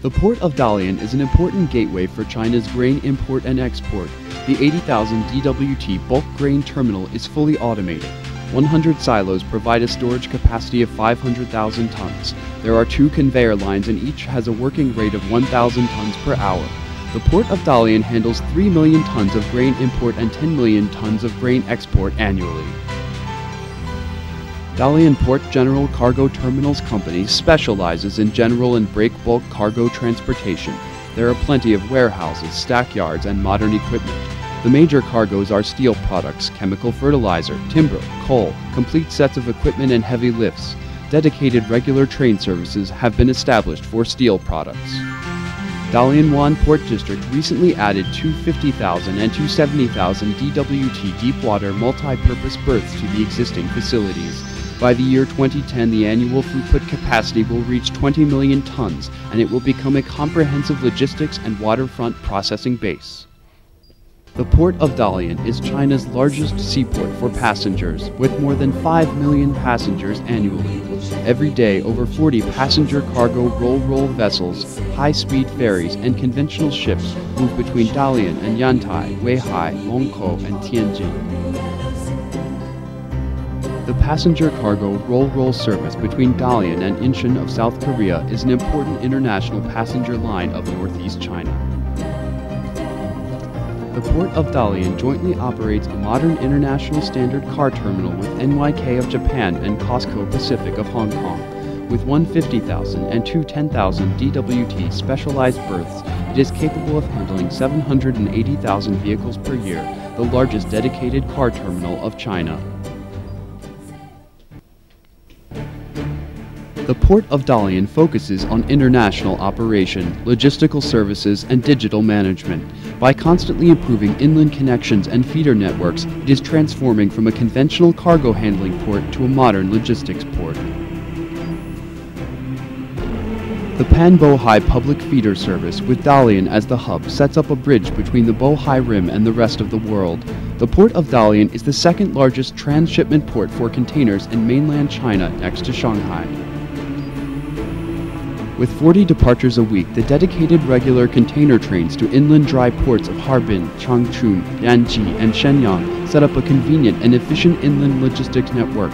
The Port of Dalian is an important gateway for China's grain import and export. The 80,000 DWT bulk grain terminal is fully automated. 100 silos provide a storage capacity of 500,000 tons. There are 2 conveyor lines and each has a working rate of 1,000 tons per hour. The Port of Dalian handles 3 million tons of grain import and 10 million tons of grain export annually. Dalian Port General Cargo Terminals Company specializes in general and break bulk cargo transportation. There are plenty of warehouses, stackyards, and modern equipment. The major cargoes are steel products, chemical fertilizer, timber, coal, complete sets of equipment, and heavy lifts. Dedicated regular train services have been established for steel products. Dalian Wan Port District recently added 250,000 and 270,000 DWT deepwater multi-purpose berths to the existing facilities. By the year 2010, the annual throughput capacity will reach 20 million tons, and it will become a comprehensive logistics and waterfront processing base. The Port of Dalian is China's largest seaport for passengers, with more than 5 million passengers annually. Every day, over 40 passenger cargo ro-ro vessels, high-speed ferries, and conventional ships move between Dalian and Yantai, Weihai, Longkou, and Tianjin. The passenger cargo ro-ro service between Dalian and Incheon of South Korea is an important international passenger line of northeast China. The Port of Dalian jointly operates a modern international standard car terminal with NYK of Japan and COSCO Pacific of Hong Kong. With 150,000 and 10,000 DWT specialized berths, it is capable of handling 780,000 vehicles per year, the largest dedicated car terminal of China. The Port of Dalian focuses on international operation, logistical services, and digital management. By constantly improving inland connections and feeder networks, it is transforming from a conventional cargo handling port to a modern logistics port. The Pan-Bohai public feeder service, with Dalian as the hub, sets up a bridge between the Bohai Rim and the rest of the world. The Port of Dalian is the second largest transshipment port for containers in mainland China, next to Shanghai. With 40 departures a week, the dedicated regular container trains to inland dry ports of Harbin, Changchun, Yanji, and Shenyang set up a convenient and efficient inland logistics network.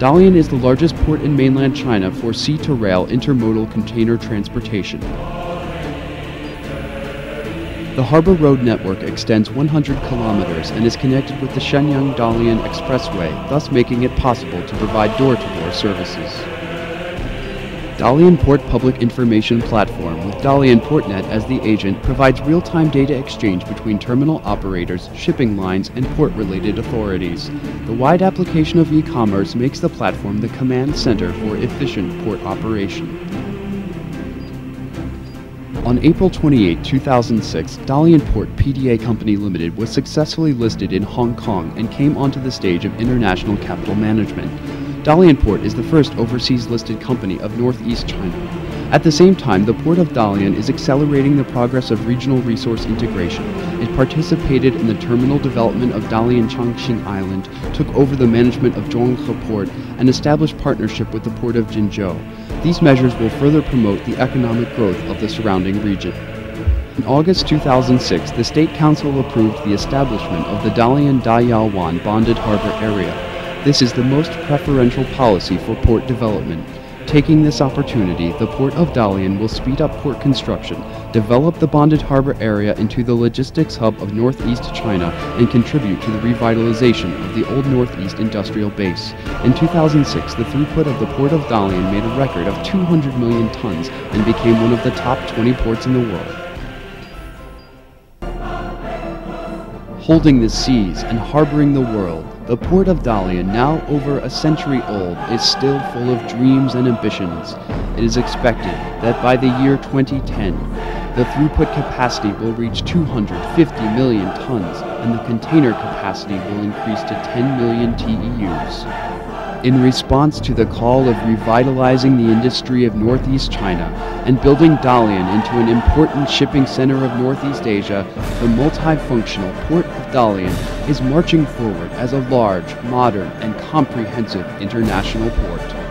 Dalian is the largest port in mainland China for sea-to-rail intermodal container transportation. The Harbor Road network extends 100 kilometers and is connected with the Shenyang-Dalian Expressway, thus making it possible to provide door-to-door services. Dalian Port Public Information Platform, with Dalian PortNet as the agent, provides real-time data exchange between terminal operators, shipping lines, and port-related authorities. The wide application of e-commerce makes the platform the command center for efficient port operation. On April 28, 2006, Dalian Port PDA Company Limited was successfully listed in Hong Kong and came onto the stage of international capital management. Dalian Port is the first overseas listed company of northeast China. At the same time, the Port of Dalian is accelerating the progress of regional resource integration. It participated in the terminal development of Dalian Changxing Island, took over the management of Zhonghe Port, and established partnership with the Port of Jinzhou. These measures will further promote the economic growth of the surrounding region. In August 2006, the State Council approved the establishment of the Dalian Dayawan Bonded Harbor Area. This is the most preferential policy for port development. Taking this opportunity, the Port of Dalian will speed up port construction, develop the bonded harbor area into the logistics hub of northeast China, and contribute to the revitalization of the old northeast industrial base. In 2006, the throughput of the Port of Dalian made a record of 200 million tons and became one of the top 20 ports in the world. Holding the seas and harboring the world, the Port of Dalian, now over a century old, is still full of dreams and ambitions. It is expected that by the year 2010, the throughput capacity will reach 250 million tons, and the container capacity will increase to 10 million TEUs. In response to the call of revitalizing the industry of northeast China and building Dalian into an important shipping center of Northeast Asia, the multifunctional Port of Dalian is marching forward as a large, modern, and comprehensive international port.